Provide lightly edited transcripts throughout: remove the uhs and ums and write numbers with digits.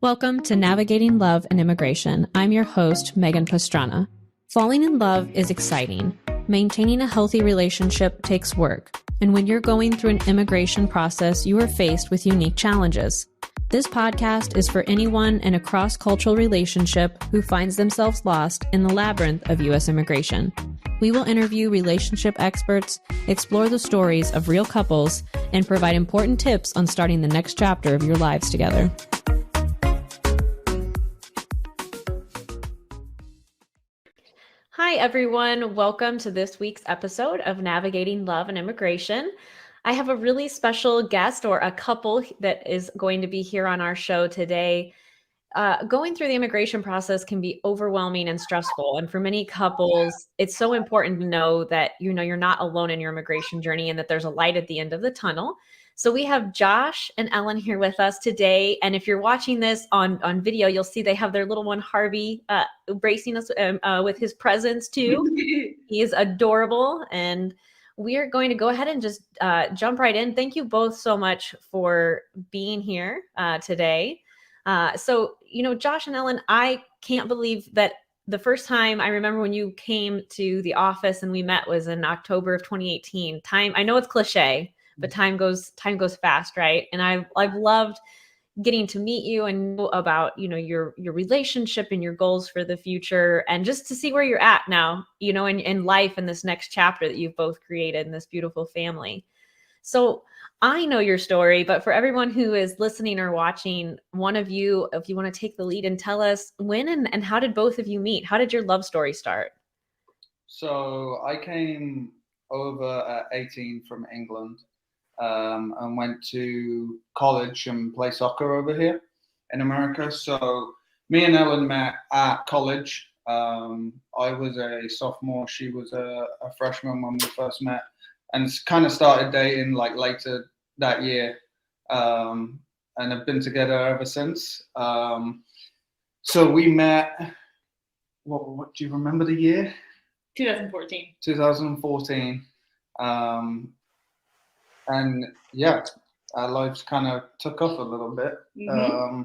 Welcome to Navigating Love and Immigration. I'm your host, Megan Pastrana. Falling in love is exciting. Maintaining a healthy relationship takes work. And when you're going through an immigration process, you are faced with unique challenges. This podcast is for anyone in a cross-cultural relationship who finds themselves lost in the labyrinth of U.S. immigration. We will interview relationship experts, explore the stories of real couples, and provide important tips on starting the next chapter of your lives together. Hi, everyone. Welcome to this week's episode of Navigating Love and Immigration. I have a really special guest or a couple that is going to be here on our show today. Going through the immigration process can be overwhelming and stressful. And for many couples, it's so important to know that, you're not alone in your immigration journey and that there's a light at the end of the tunnel. So we have Josh and Ellen here with us today. And if you're watching this on video, you'll see they have their little one, Harvey, bracing us with his presence too. He is adorable. And we are going to go ahead and just jump right in. Thank you both so much for being here today. So, Josh and Ellen, I can't believe that the first time I remember when you came to the office and we met was in October of 2018. I know it's cliche, but time goes fast, right? And I've loved getting to meet you and know about, your relationship and your goals for the future, and just to see where you're at now, in life and this next chapter that you've both created in this beautiful family. So I know your story, but for everyone who is listening or watching, one of you, if you want to take the lead and tell us when and how did both of you meet? How did your love story start? So I came over at 18 from England and went to college and play soccer over here in America. So me and Ellen met at college. I was a sophomore. She was a freshman when we first met, and kind of started dating like later that year, and have been together ever since. So we met, what do you remember the year? 2014. 2014. And yeah, our lives kind of took off a little bit. Mm-hmm.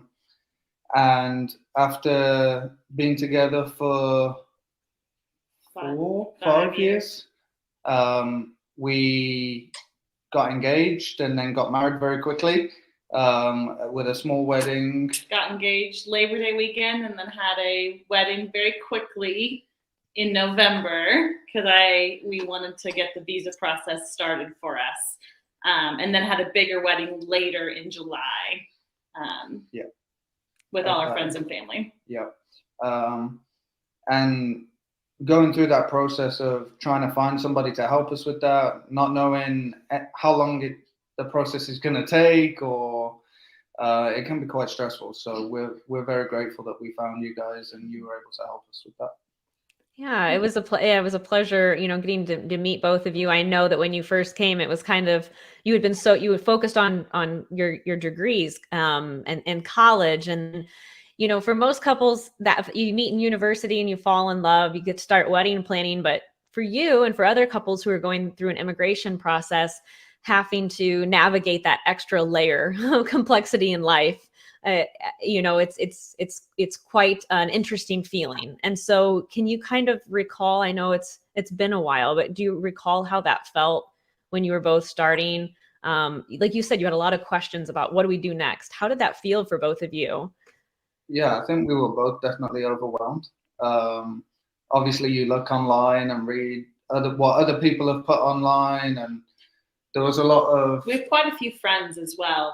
And after being together for 5 years, we got engaged and then got married very quickly with a small wedding. Got engaged Labor Day weekend and then had a wedding very quickly in November because we wanted to get the visa process started for us. And then had a bigger wedding later in July with all our friends and family. Yeah. And going through that process of trying to find somebody to help us with that, not knowing how long the process is going to take, or it can be quite stressful. So we're very grateful that we found you guys and you were able to help us with that. Yeah, it was a pleasure, getting to meet both of you. I know that when you first came, it was kind of, you had focused on your degrees and college. And, for most couples that you meet in university and you fall in love, you get to start wedding planning. But for you and for other couples who are going through an immigration process, having to navigate that extra layer of complexity in life, it's quite an interesting feeling. And so can you kind of recall, I know it's been a while, but do you recall how that felt when you were both starting? Like you said, you had a lot of questions about what do we do next? How did that feel for both of you? Yeah, I think we were both definitely overwhelmed. Obviously you look online and read what other people have put online, and there was a lot of... We have quite a few friends as well.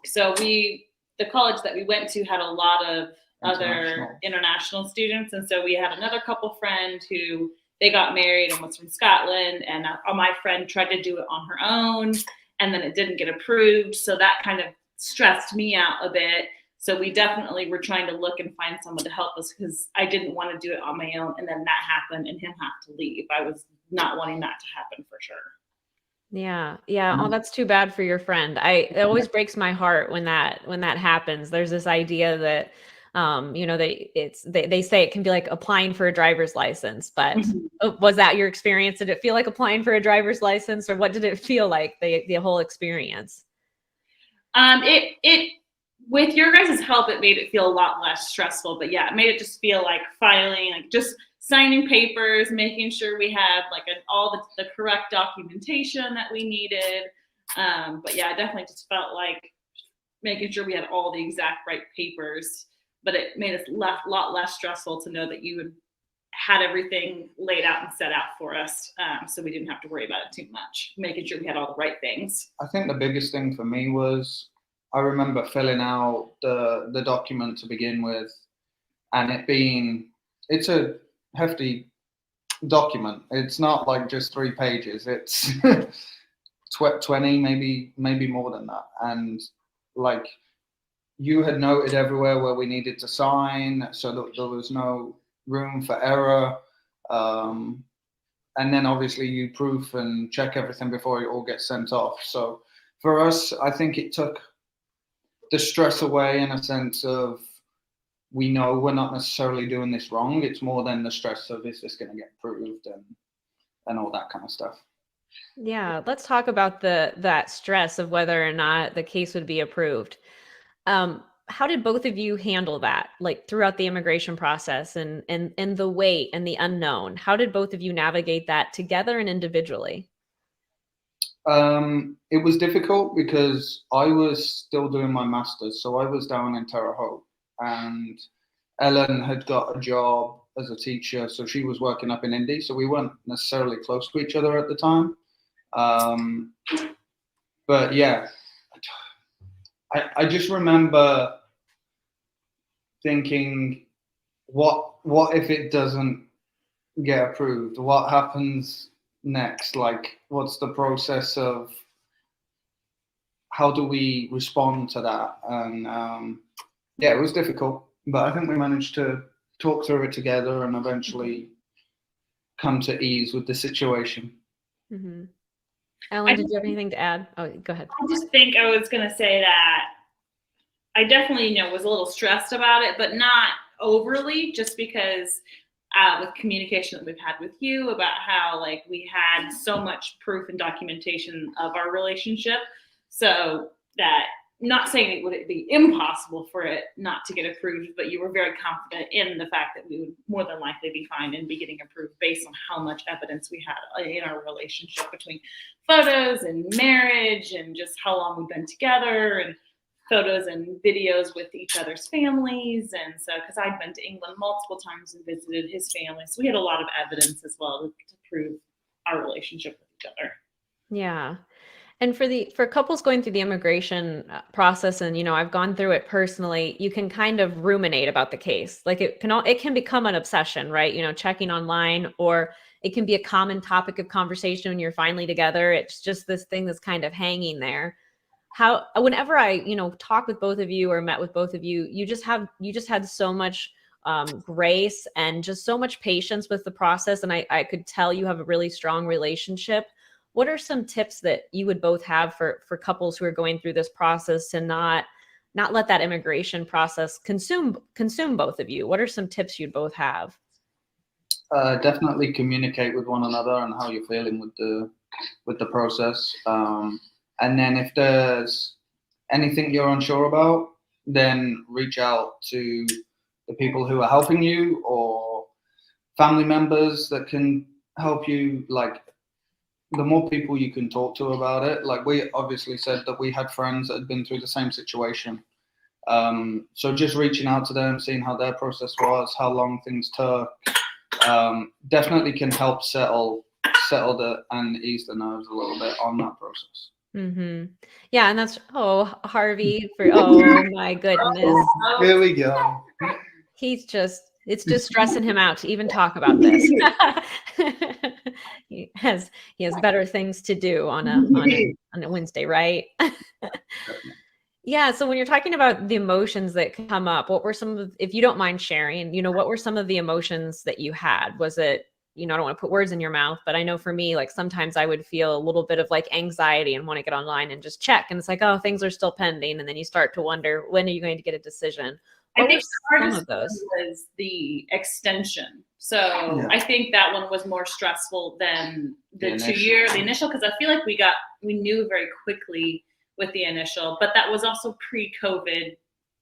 So the college that we went to had a lot of other international students. And so we had another couple friend who they got married and was from Scotland. And my friend tried to do it on her own and then it didn't get approved. So that kind of stressed me out a bit. So we definitely were trying to look and find someone to help us because I didn't want to do it on my own. And then that happened and him have to leave. I was not wanting that to happen for sure. Yeah. Oh, that's too bad for your friend. It always breaks my heart when that happens. There's this idea that, they say it can be like applying for a driver's license, but was that your experience? Did it feel like applying for a driver's license, or what did it feel like, the whole experience? It with your guys' help, it made it feel a lot less stressful. But yeah, it made it just feel like filing, like just signing papers, making sure we had like all the correct documentation that we needed. But yeah, I definitely just felt like making sure we had all the exact right papers. But it made it a lot less stressful to know that you had everything laid out and set out for us, so we didn't have to worry about it too much, making sure we had all the right things. I think the biggest thing for me was I remember filling out the document to begin with, and it's a hefty document. It's not like just 3 pages. It's 20, maybe more than that. And like you had noted everywhere where we needed to sign, so that there was no room for error. And then obviously you proof and check everything before it all gets sent off. So for us, I think it took the stress away in a sense of we know we're not necessarily doing this wrong. It's more than the stress of is this going to get approved and all that kind of stuff. Yeah, let's talk about that stress of whether or not the case would be approved. How did both of you handle that, like throughout the immigration process and the wait and the unknown? How did both of you navigate that together and individually? It was difficult because I was still doing my master's, so I was down in Terre Haute, and Ellen had got a job as a teacher, so she was working up in Indy, so we weren't necessarily close to each other at the time. But yeah, I just remember thinking, what if it doesn't get approved? What happens next? Like, what's the process of how do we respond to that? And yeah, it was difficult, but I think we managed to talk through it together and eventually come to ease with the situation. Mm-hmm. Ellen, did you have anything to add? Oh, go ahead. I just think I was going to say that I definitely, was a little stressed about it, but not overly, just because with communication that we've had with you about how like we had so much proof and documentation of our relationship, so that not saying it would be impossible for it not to get approved, but you were very confident in the fact that we would more than likely be fine and be getting approved based on how much evidence we had in our relationship between photos and marriage and just how long we've been together and photos and videos with each other's families. And so, because I'd been to England multiple times and visited his family, so we had a lot of evidence as well to prove our relationship with each other. Yeah. And for couples going through the immigration process, and I've gone through it personally, you can kind of ruminate about the case. Like it can become an obsession, right? Checking online, or it can be a common topic of conversation when you're finally together. It's just this thing that's kind of hanging there. Whenever I talk with both of you or met with both of you, you just had so much grace and just so much patience with the process, and I could tell you have a really strong relationship. What are some tips that you would both have for couples who are going through this process to not let that immigration process consume both of you? What are some tips you'd both have? Definitely communicate with one another and how you're feeling with the process. And then if there's anything you're unsure about, then reach out to the people who are helping you or family members that can help you. Like, the more people you can talk to about it, like we obviously said that we had friends that had been through the same situation. So just reaching out to them, seeing how their process was, how long things took, definitely can help settle and ease the nerves a little bit on that process. Mm-hmm. Yeah, and that's Harvey oh my goodness. Here we go. It's just stressing him out to even talk about this. He has better things to do on a Wednesday, right? Yeah. So when you're talking about the emotions that come up, what were some of, if you don't mind sharing, what were some of the emotions that you had? Was it, I don't want to put words in your mouth, but I know for me, like sometimes I would feel a little bit of like anxiety and want to get online and just check. And it's like, oh, things are still pending. And then you start to wonder, when are you going to get a decision? I think the hardest was the extension. So yeah. I think that one was more stressful than the initial, because I feel like we knew very quickly with the initial, but that was also pre-COVID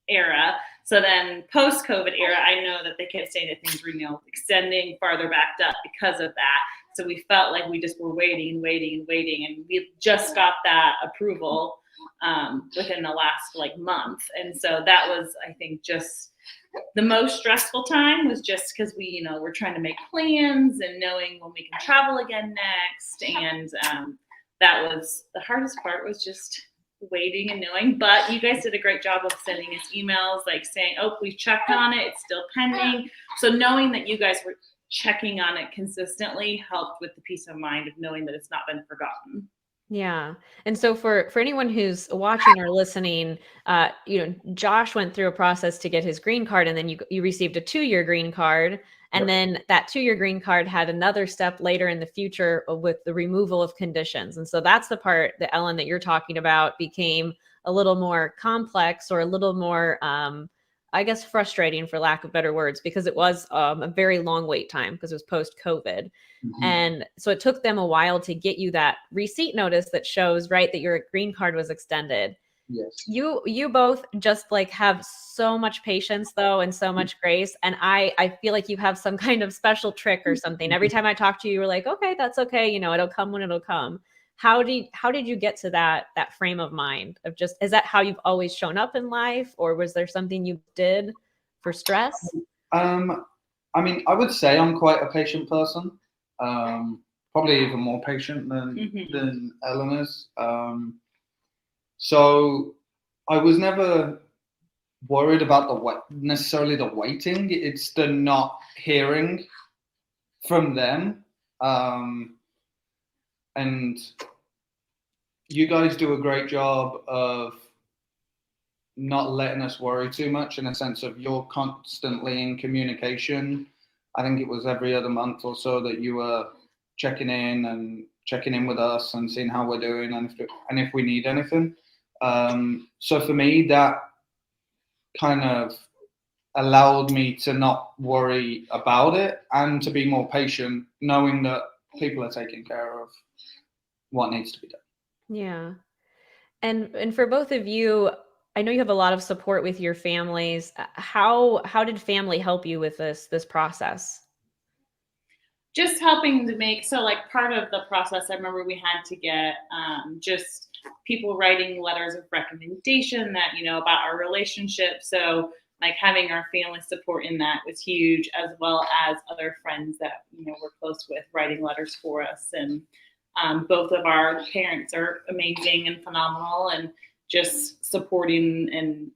era. So then post-COVID era, I know that they kept saying that things were, extending farther back up because of that. So we felt like we just were waiting, and we just got that approval within the last month. And so that was, I think, just the most stressful time, was just because we're trying to make plans and knowing when we can travel again next. And that was the hardest part, was just waiting and knowing. But you guys did a great job of sending us emails saying, oh, we checked on it, it's still pending. So knowing that you guys were checking on it consistently helped with the peace of mind of knowing that it's not been forgotten. Yeah. And so for anyone who's watching or listening, Josh went through a process to get his green card, and then you received a 2-year green card. And then that 2-year green card had another step later in the future with the removal of conditions. And so that's the part that, Ellen, that you're talking about became a little more complex, or a little more, I guess, frustrating, for lack of better words, because it was a very long wait time, because it was post-COVID. Mm-hmm. And so it took them a while to get you that receipt notice that shows, right, that your green card was extended. Yes. You both just have so much patience, though, and so much grace. And I feel like you have some kind of special trick or something. Every time I talk to you, you're like, okay, that's okay. It'll come when it'll come. How did you get to that frame of mind of just, is that how you've always shown up in life, or was there something you did for stress? I mean, I would say I'm quite a patient person. Probably even more patient than Ellen is. So I was never worried about necessarily the waiting. It's the not hearing from them. And you guys do a great job of not letting us worry too much, in a sense of you're constantly in communication. I think it was every other month or so that you were checking in with us and seeing how we're doing, and if we need anything. So for me, that kind of allowed me to not worry about it, and to be more patient, knowing that people are taking care of what needs to be done. Yeah. And for both of you, I know you have a lot of support with your families. How did family help you with this process? Just helping to make, so part of the process, I remember we had to get just people writing letters of recommendation that, about our relationship. So having our family support in that was huge, as well as other friends that, we're close with, writing letters for us. And both of our parents are amazing and phenomenal, and just supporting, and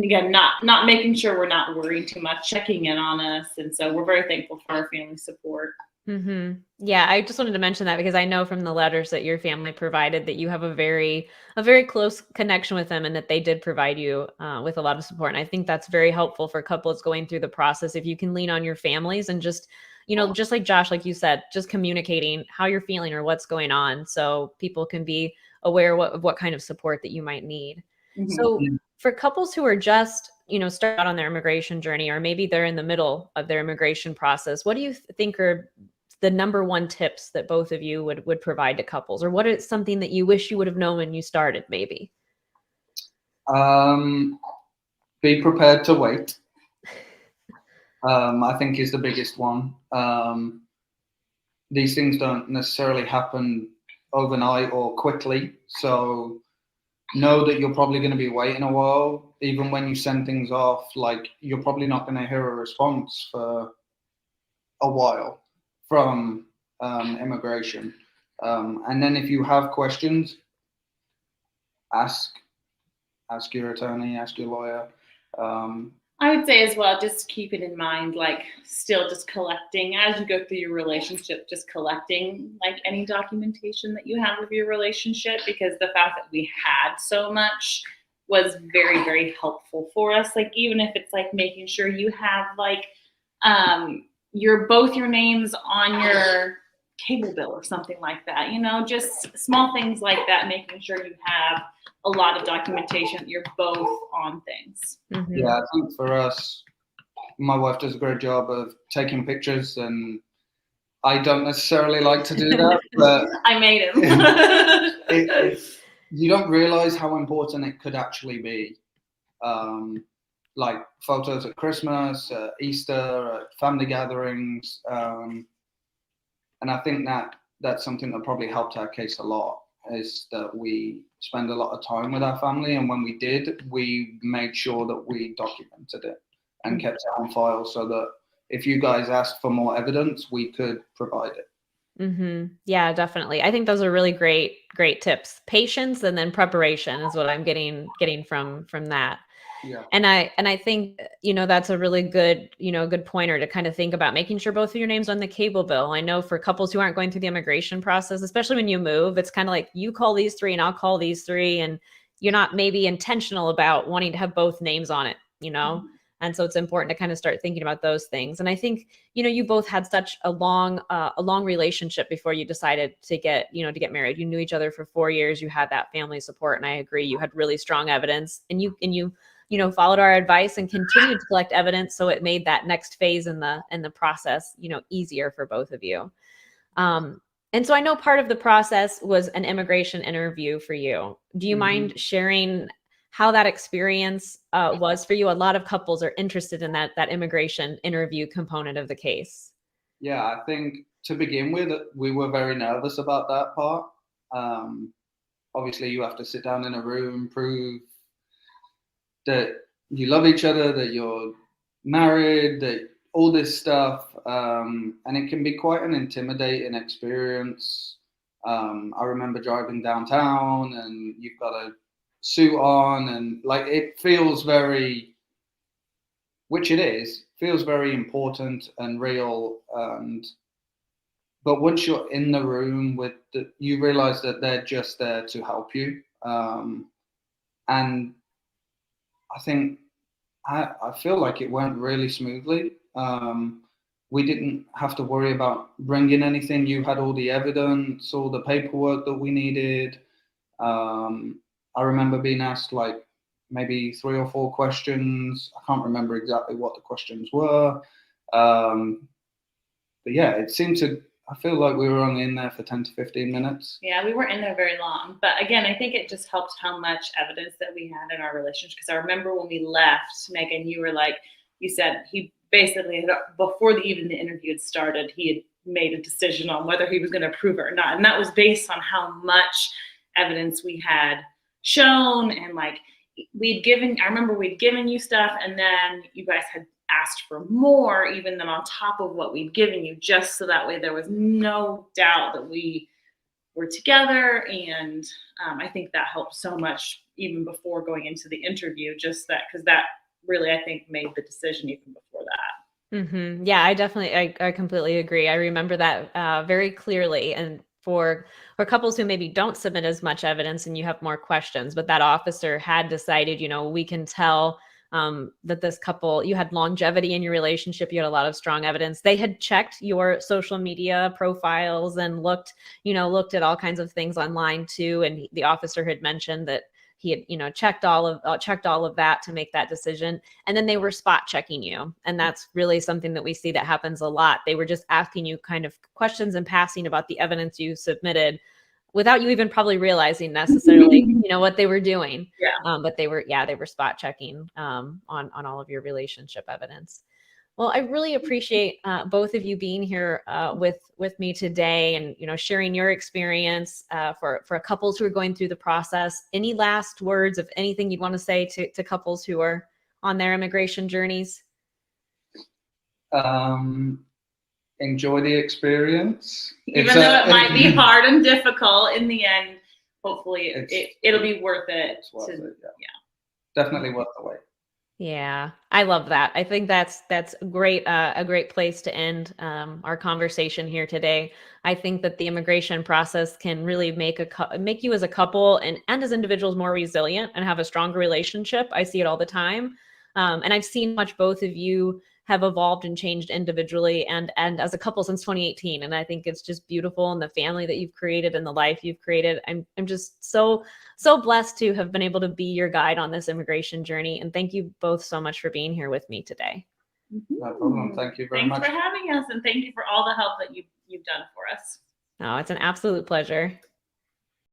again, not making sure we're not worrying too much, checking in on us. And so we're very thankful for our family support. Mm-hmm. Yeah, I just wanted to mention that because I know from the letters that your family provided that you have a very close connection with them, and that they did provide you with a lot of support. And I think that's very helpful for couples going through the process. If you can lean on your families and just, just like Josh, like you said, just communicating how you're feeling or what's going on, so people can be aware of what kind of support that you might need. Mm-hmm. So for couples who are just, start out on their immigration journey, or maybe they're in the middle of their immigration process, what do you think are the number one tips that both of you would provide to couples? Or what is something that you wish you would have known when you started, maybe? Be prepared to wait. I think is the biggest one. These things don't necessarily happen overnight or quickly. So know that you're probably going to be waiting a while. Even when you send things off, you're probably not going to hear a response for a while from immigration. And then if you have questions, ask your attorney, ask your lawyer. I would say as well, just keep it in mind, still just collecting as you go through your relationship, just collecting any documentation that you have of your relationship, because the fact that we had so much was very, very helpful for us. Even if it's making sure you have both your names on your cable bill or something like that, just small things like that, making sure you have a lot of documentation, you're both on things. Mm-hmm. Yeah, I think for us, my wife does a great job of taking pictures, and I don't necessarily like to do that, but I made him. You don't realize how important it could actually be. like photos at Christmas, Easter, family gatherings, and I think that that's something that probably helped our case a lot, is that we spend a lot of time with our family, and when we did, we made sure that we documented it and kept it on file so that if you guys asked for more evidence, we could provide it. Yeah, definitely. I think those are really great tips. Patience and then preparation is what I'm getting from that. Yeah. And I think, that's a really good, good pointer to kind of think about making sure both of your names on the cable bill. I know for couples who aren't going through the immigration process, especially when you move, it's kind of like you call these three and I'll call these three, and you're not maybe intentional about wanting to have both names on it, And so it's important to kind of start thinking about those things. And I think, you both had such a long relationship before you decided to get married. You knew each other for 4 years. You had that family support. And I agree, you had really strong evidence, and you followed our advice and continued to collect evidence. So it made that next phase in the process, easier for both of you. And so I know part of the process was an immigration interview for you. Do you mind sharing how that experience was for you? A lot of couples are interested in that immigration interview component of the case. Yeah, I think to begin with, we were very nervous about that part. Obviously, you have to sit down in a room, prove that you love each other, that you're married, that all this stuff, and it can be quite an intimidating experience. I remember driving downtown, and you've got a suit on, and like it feels very, which it is, feels very important and real. But once you're in the room you realize that they're just there to help you, and I think I feel like it went really smoothly. We didn't have to worry about bringing anything. You had all the evidence, all the paperwork that we needed. I remember being asked like maybe 3 or 4 questions. I can't remember exactly what the questions were. But yeah, I feel like we were only in there for 10 to 15 minutes. Yeah, we weren't in there very long. But again, I think it just helped how much evidence that we had in our relationship. Because I remember when we left, Megan, you said he basically, before even the interview had started, he had made a decision on whether he was going to approve it or not. And that was based on how much evidence we had shown. And I remember we'd given you stuff, and then you guys had asked for more even than on top of what we'd given you, just so that way there was no doubt that we were together. And I think that helped so much even before going into the interview, just that, because that really, I think, made the decision even before that. Yeah, I completely agree. I remember that very clearly. And for couples who maybe don't submit as much evidence and you have more questions, but that officer had decided, we can tell that this couple, you had longevity in your relationship. You had a lot of strong evidence. They had checked your social media profiles and looked at all kinds of things online too. And the officer had mentioned that he had, checked all of that to make that decision. And then they were spot checking you. And that's really something that we see that happens a lot. They were just asking you kind of questions in passing about the evidence you submitted without you even probably realizing necessarily, what they were doing. Yeah. But they were spot checking on all of your relationship evidence. Well, I really appreciate both of you being here with me today, and sharing your experience for couples who are going through the process. Any last words of anything you'd want to say to couples who are on their immigration journeys? Enjoy the experience. Even though it might be hard and difficult, in the end, hopefully it'll be worth it. Definitely worth the wait. Yeah, I love that. I think that's great. A great place to end our conversation here today. I think that the immigration process can really make you as a couple and as individuals more resilient and have a stronger relationship. I see it all the time, and I've seen much both of you have evolved and changed individually and as a couple since 2018. And I think it's just beautiful, and the family that you've created and the life you've created. I'm just so blessed to have been able to be your guide on this immigration journey. And thank you both so much for being here with me today. No problem. Thank you very much. Thanks for having us, and thank you for all the help that you've done for us. Oh, it's an absolute pleasure.